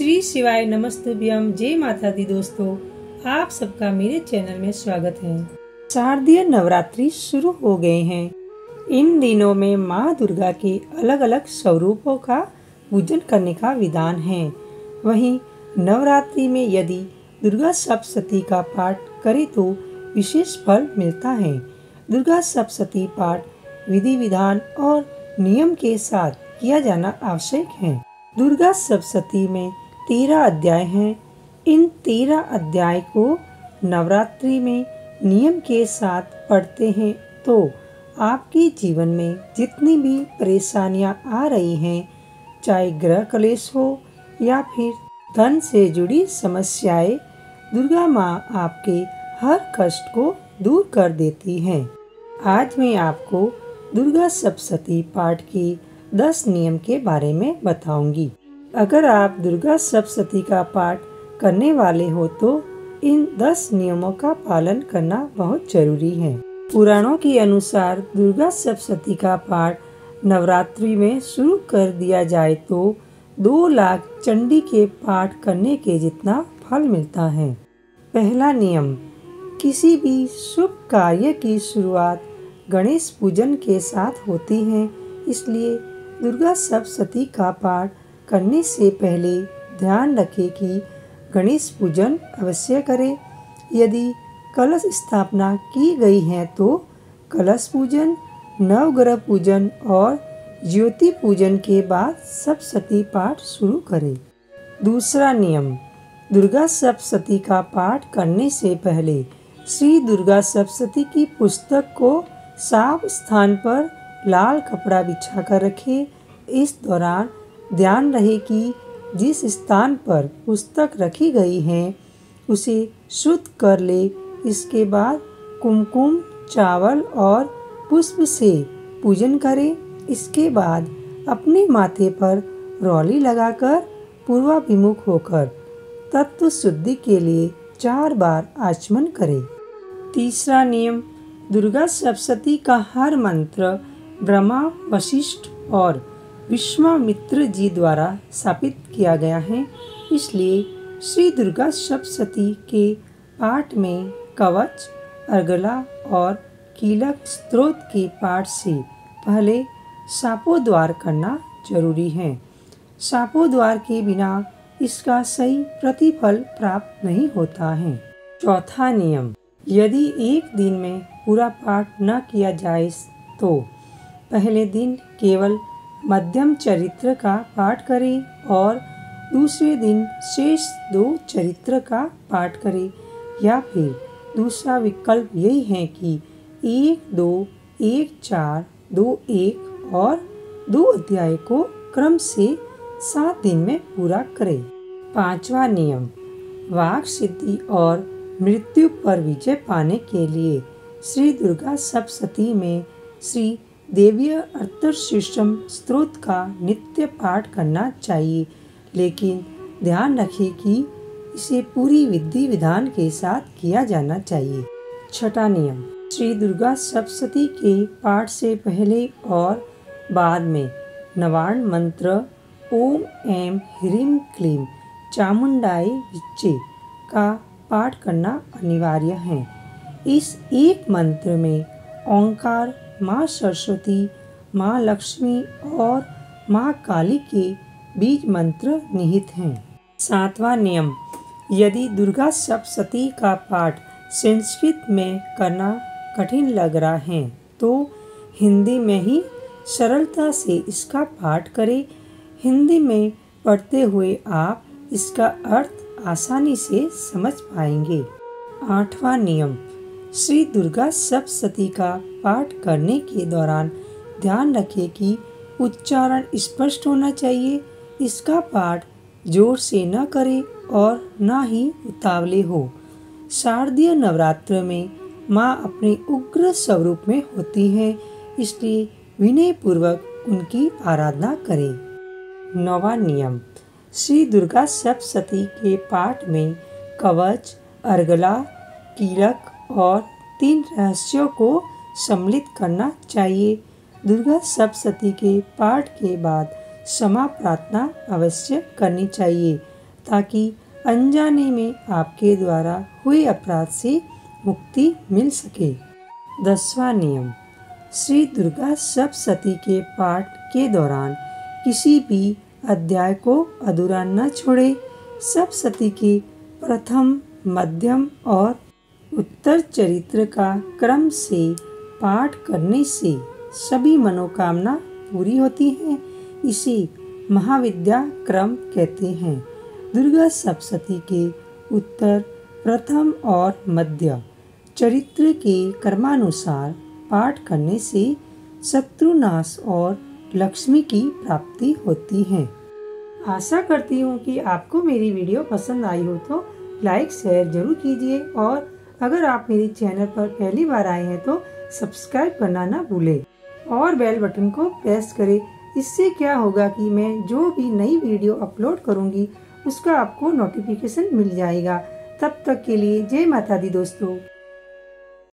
श्री शिवाय नमस्तुभ्यम। जय माता दी। दोस्तों, आप सबका मेरे चैनल में स्वागत है। शारदीय नवरात्रि शुरू हो गए हैं। इन दिनों में माँ दुर्गा के अलग अलग स्वरूपों का पूजन करने का विधान है। वहीं नवरात्रि में यदि दुर्गा सप्तशती का पाठ करें तो विशेष फल मिलता है। दुर्गा सप्तशती पाठ विधि विधान और नियम के साथ किया जाना आवश्यक है। दुर्गा सप्तशती में 13 अध्याय हैं। इन 13 अध्याय को नवरात्रि में नियम के साथ पढ़ते हैं तो आपके जीवन में जितनी भी परेशानियां आ रही हैं, चाहे ग्रह कलेश हो या फिर धन से जुड़ी समस्याएं, दुर्गा माँ आपके हर कष्ट को दूर कर देती हैं। आज मैं आपको दुर्गा सप्तशती पाठ के 10 नियम के बारे में बताऊंगी। अगर आप दुर्गा सप्तशती का पाठ करने वाले हो तो इन 10 नियमों का पालन करना बहुत जरूरी है। पुराणों के अनुसार दुर्गा सप्तशती का पाठ नवरात्रि में शुरू कर दिया जाए तो 2 लाख चंडी के पाठ करने के जितना फल मिलता है। पहला नियम, किसी भी शुभ कार्य की शुरुआत गणेश पूजन के साथ होती है, इसलिए दुर्गा सप्तशती का पाठ करने से पहले ध्यान रखें कि गणेश पूजन अवश्य करें। यदि कलश स्थापना की गई है तो कलश पूजन, नवग्रह पूजन और ज्योति पूजन के बाद सप्तशती पाठ शुरू करें। दूसरा नियम, दुर्गा सप्तशती का पाठ करने से पहले श्री दुर्गा सप्तशती की पुस्तक को साफ स्थान पर लाल कपड़ा बिछाकर रखें। इस दौरान ध्यान रहे कि जिस स्थान पर पुस्तक रखी गई है उसे शुद्ध कर ले। इसके बाद कुमकुम, चावल और पुष्प से पूजन करें। इसके बाद अपने माथे पर रौली लगाकर पूर्वाभिमुख होकर तत्व शुद्धि के लिए 4 बार आचमन करें। तीसरा नियम, दुर्गा सप्तशती का हर मंत्र ब्रह्मा, वशिष्ठ और विश्वामित्र जी द्वारा स्थापित किया गया है, इसलिए श्री दुर्गा सप्तशती के पाठ में कवच, अर्गला और कीलक स्तोत्र के पाठ से पहले शापोद्वार करना जरूरी है। शापोद्वार के बिना इसका सही प्रतिफल प्राप्त नहीं होता है। चौथा नियम, यदि एक दिन में पूरा पाठ न किया जाए तो पहले दिन केवल मध्यम चरित्र का पाठ करें और दूसरे दिन शेष 2 चरित्र का पाठ करें, या फिर दूसरा विकल्प यही है कि 1, 2, 1, 4, 2, 1 और 2 अध्याय को क्रम से 7 दिन में पूरा करें। पांचवा नियम, वाक सिद्धि और मृत्यु पर विजय पाने के लिए श्री दुर्गा सप्तशती में श्री देवीय अर्थशीर्षम स्तोत्र का नित्य पाठ करना चाहिए, लेकिन ध्यान रखें कि इसे पूरी विधि विधान के साथ किया जाना चाहिए। छठा नियम, श्री दुर्गा सप्तशती के पाठ से पहले और बाद में नवार्ण मंत्र ओम ऐं ह्रीं क्लीं चामुंडाय विच्चे का पाठ करना अनिवार्य है। इस एक मंत्र में ओंकार, माँ सरस्वती, माँ लक्ष्मी और माँ काली के बीज मंत्र निहित हैं। सातवां नियम, यदि दुर्गा सप्तशती का पाठ संस्कृत में करना कठिन लग रहा है तो हिंदी में ही सरलता से इसका पाठ करें। हिंदी में पढ़ते हुए आप इसका अर्थ आसानी से समझ पाएंगे। आठवां नियम, श्री दुर्गा सप्तशती का पाठ करने के दौरान ध्यान रखें कि उच्चारण स्पष्ट होना चाहिए। इसका पाठ जोर से न करें और न ही उतावले हो। शारदीय नवरात्र में माँ अपने उग्र स्वरूप में होती है, इसलिए विनय पूर्वक उनकी आराधना करें। नौवां नियम, श्री दुर्गा सप्तशती के पाठ में कवच, अर्गला, कीलक और 3 रहस्यों को सम्मिलित करना चाहिए। दुर्गा सप्तशती के पाठ के बाद क्षमा प्रार्थना अवश्य करनी चाहिए। ताकि अनजाने में आपके द्वारा हुए अपराध से मुक्ति मिल सके। 10वां नियम, श्री दुर्गा सप्तशती के पाठ के दौरान किसी भी अध्याय को अधूरा न छोड़े। सप्तशती के प्रथम, मध्यम और उत्तर चरित्र का क्रम से पाठ करने से सभी मनोकामना पूरी होती हैं। इसे महाविद्या क्रम कहते हैं। दुर्गा सप्तशती के उत्तर, प्रथम और मध्य चरित्र के क्रमानुसार पाठ करने से शत्रुनाश और लक्ष्मी की प्राप्ति होती है। आशा करती हूँ कि आपको मेरी वीडियो पसंद आई हो तो लाइक शेयर जरूर कीजिए और अगर आप मेरे चैनल पर पहली बार आए हैं तो सब्सक्राइब करना ना भूलें और बेल बटन को प्रेस करें। इससे क्या होगा कि मैं जो भी नई वीडियो अपलोड करूँगी उसका आपको नोटिफिकेशन मिल जाएगा। तब तक के लिए जय माता दी दोस्तों।